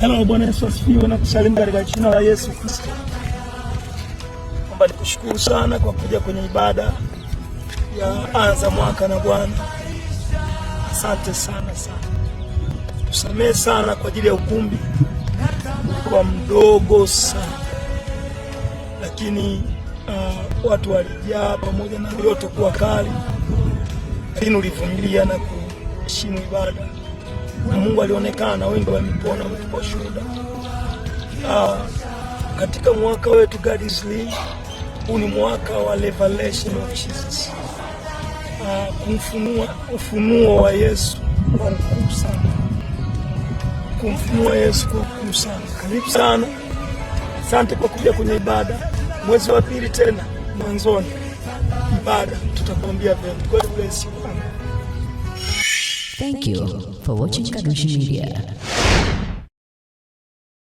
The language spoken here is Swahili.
Hello, Bwana Yesu asifiwe na kusalimu katika jina la Yesu Kristo. Naomba nikushukuru sana kwa kuja kwenye ibada ya anza mwaka na Bwana. Asante sana sana. Tusamehe sana kwa ajili ya ukumbi kwa mdogo sana. Lakini watu walijaa pamoja na joto kuwa kali. Lakini ulivumilia na kuheshimu ibada. Na Mungu alionekana, wengi wamepona, mtupa shuhuda. Katika mwaka wetu God is Live, huu ni mwaka wa revelation of Jesus. Ufunuo wa Yesu kwa ukuu sana. Kumfunua Yesu kwa ukuu sana. Karibu sana. Asante kwa kuja kwenye ibada. Mwezi wa pili tena mwanzoni ibada tutakwambia vema. God bless you. Thank you for watching Kadushi Media.